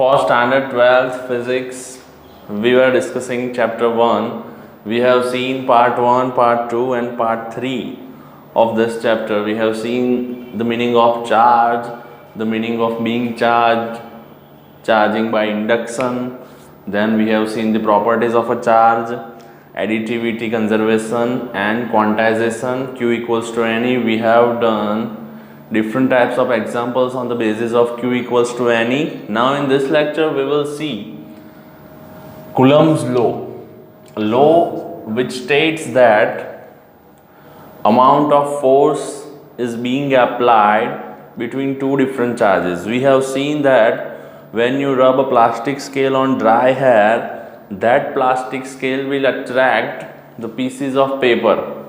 For standard 12th physics, we were discussing chapter 1. We have seen part 1, part 2 and part 3 of this chapter. We have seen the meaning of charge, the meaning of being charged, charging by induction. Then we have seen the properties of a charge, additivity, conservation and quantization, Q equals to NE. We have done different types of examples on the basis of Q equals to NE. Now in this lecture we will see Coulomb's law, a law which states that amount of force is being applied between two different charges. We have seen that when you rub a plastic scale on dry hair, that plastic scale will attract the pieces of paper,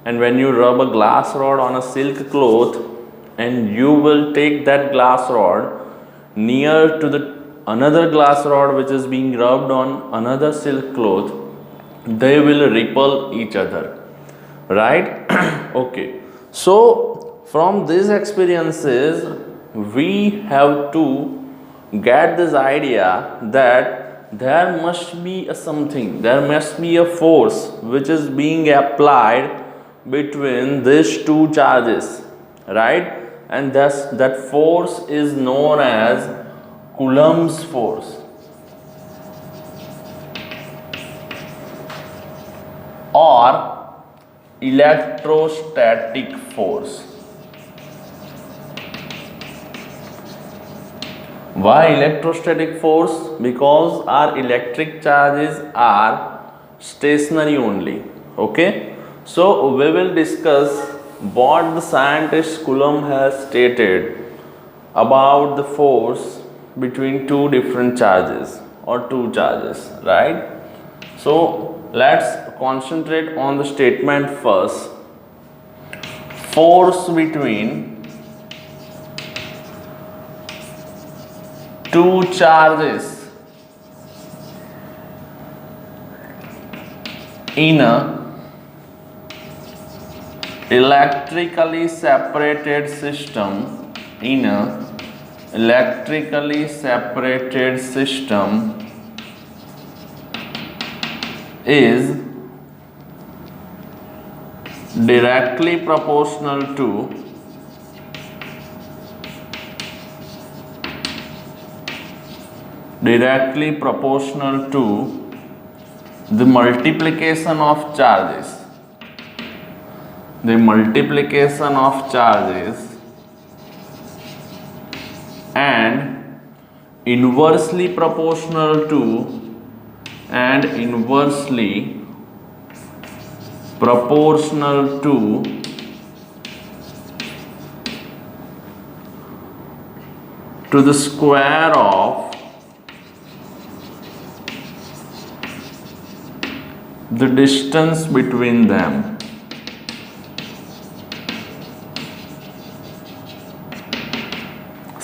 and when you rub a glass rod on a silk cloth and you will take that glass rod near to the another glass rod which is being rubbed on another silk cloth, they will repel each other, right? Okay, so from these experiences we have to get this idea that there must be a something, there must be a force which is being applied between these two charges, right? And thus that force is known as Coulomb's force or electrostatic force. Why electrostatic force? Because our electric charges are stationary only. Okay, so we will discuss what the scientist Coulomb has stated about the force between two different charges or two charges, right? So let's concentrate on the statement first. Force between two charges in a electrically separated system, is directly proportional to the multiplication of charges. The multiplication of charges and inversely proportional to the square of the distance between them.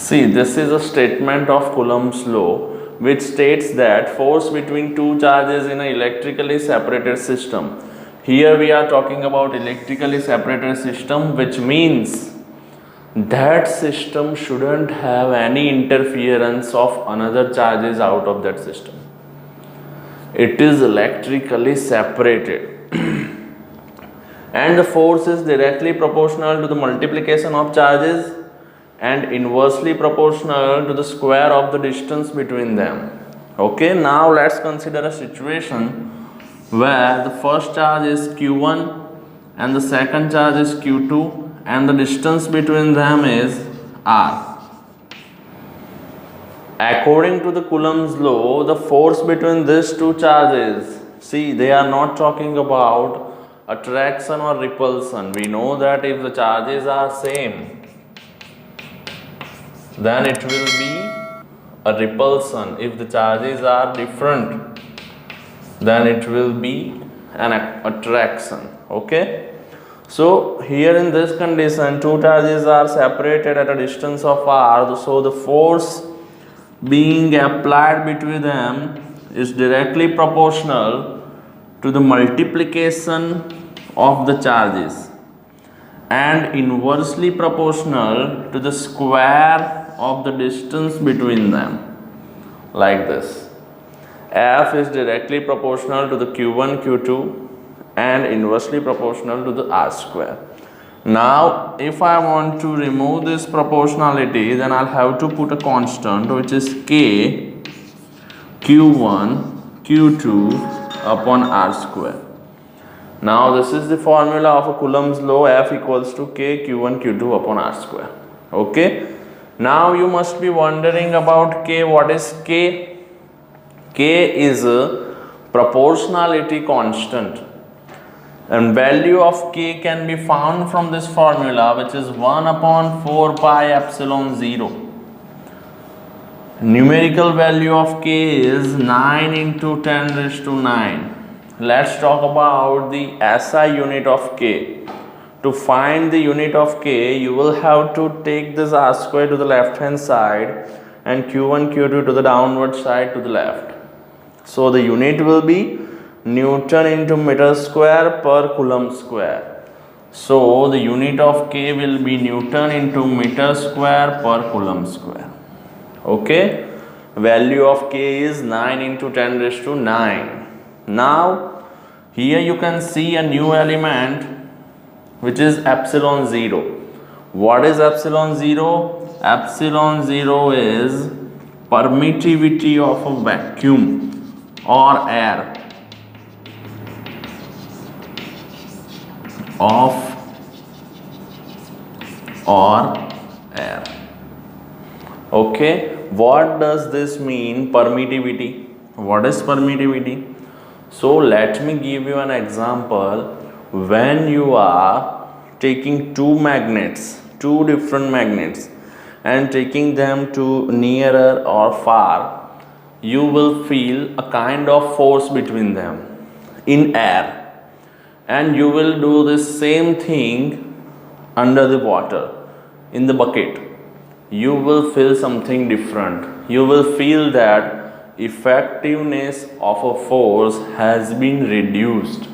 See, this is a statement of Coulomb's law which states that force between two charges in an electrically separated system. Here we are talking about electrically separated system, which means that system shouldn't have any interference of another charges out of that system. It is electrically separated and the force is directly proportional to the multiplication of charges and inversely proportional to the square of the distance between them. Okay, now let's consider a situation where the first charge is Q1 and the second charge is Q2 and the distance between them is R. According to the Coulomb's law, the force between these two charges, see, they are not talking about attraction or repulsion. We know that if the charges are same, then it will be a repulsion. If the charges are different, then it will be an attraction. Okay, so here in this condition, two charges are separated at a distance of r, so the force being applied between them is directly proportional to the multiplication of the charges and inversely proportional to the square of the distance between them. like this. F is directly proportional to the Q1, Q2 and inversely proportional to the R square. Now, if I want to remove this proportionality, then I'll have to put a constant which is K Q1 Q2 upon R square. Now, this is the formula of a Coulomb's law. F equals to K Q1 Q2 upon R square. Okay. Now, you must be wondering about K. What is K? K is a proportionality constant. And value of K can be found from this formula, which is 1 upon 4 pi epsilon 0. Numerical value of K is 9 into 10 raised to 9. Let's talk about the SI unit of K. To find the unit of K, you will have to take this R square to the left hand side and Q1, Q2 to the downward side to the left. So the unit will be Newton into meter square per Coulomb square. So the unit of K will be Newton into meter square per Coulomb square. Okay. Value of K is 9 into 10 raised to 9. Now, here you can see a new element which is epsilon 0. What is epsilon 0? Epsilon 0 is permittivity of a vacuum or air Okay, what does this mean, permittivity? What is permittivity? So let me give you an example. When you are taking two different magnets and taking them to nearer or far, you will feel a kind of force between them in air. And you will do the same thing under the water, in the bucket. You will feel something different. You will feel that effectiveness of a force has been reduced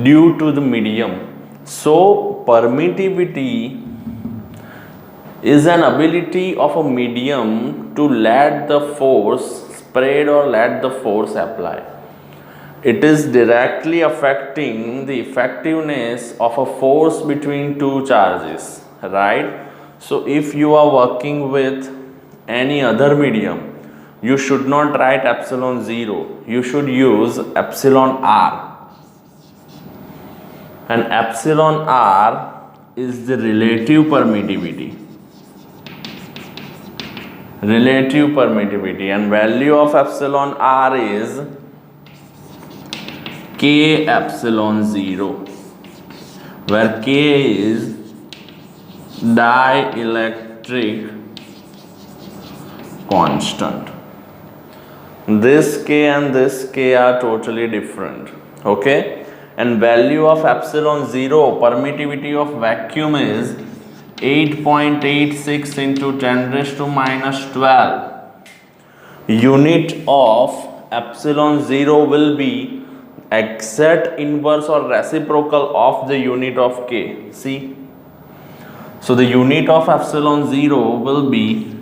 due to the medium. So, permittivity is an ability of a medium to let the force spread or let the force apply. It is directly affecting the effectiveness of a force between two charges, right? So, if you are working with any other medium, you should not write epsilon 0. You should use epsilon r. And epsilon r is the relative permittivity. And value of epsilon r is K epsilon 0, where K is dielectric constant. This K and this K are totally different. Okay, and value of epsilon 0, permittivity of vacuum, is 8.86 into 10 raised to minus 12. Unit of epsilon 0 will be exact inverse or reciprocal of the unit of K. See, so the unit of epsilon 0 will be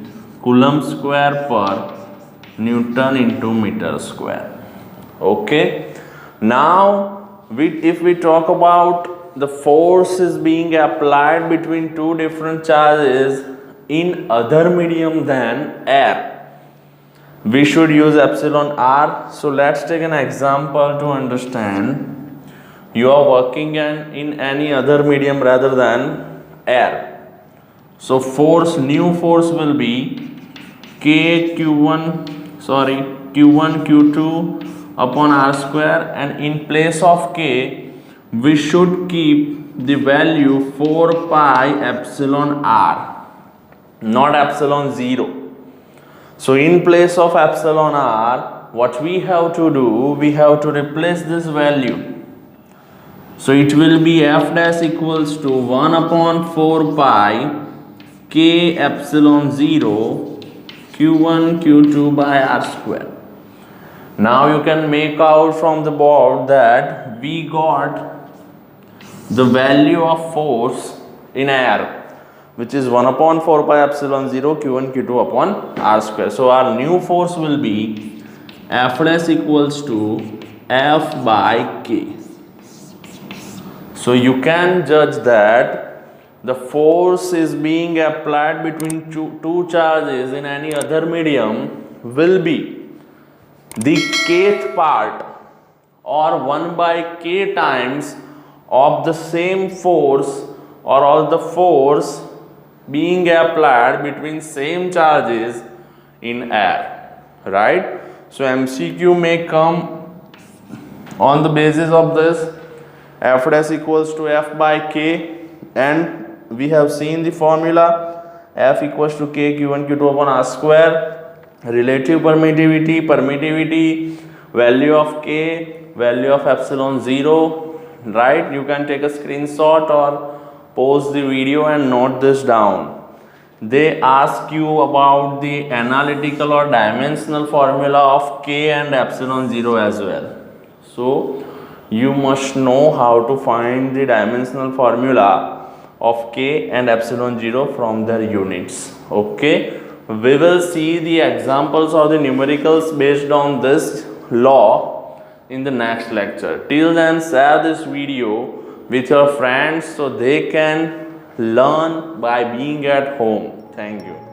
Coulomb square per Newton into meter square. Okay, now if we talk about the force is being applied between two different charges in other medium than air, we should use epsilon r. So let's take an example to understand. You are working in any other medium rather than air. So new force will be Q1 Q2 upon r square, and in place of K we should keep the value 4 pi epsilon r, not epsilon 0. So in place of epsilon r, what we have to do, we have to replace this value. So it will be f dash equals to 1 upon 4 pi K epsilon 0 Q1 Q2 by r square. Now you can make out from the board that we got the value of force in air. which is 1 upon 4 pi epsilon 0 q1 q2 upon r square. So our new force will be F dash equals to F by K. So you can judge that the force is being applied between two charges in any other medium will be the kth part or 1 by k times of the same force or of the force being applied between same charges in air, right? So MCQ may come on the basis of this. F dash equals to F by K, and we have seen the formula F equals to K Q1 Q2 upon R square. Relative permittivity, value of K, value of epsilon 0, right? You can take a screenshot or pause the video and note this down. They ask you about the analytical or dimensional formula of K and epsilon 0 as well. So you must know how to find the dimensional formula of K and epsilon 0 from their units. Okay, we will see the examples of the numericals based on this law in the next lecture. Till then, share this video with your friends so they can learn by being at home. Thank you.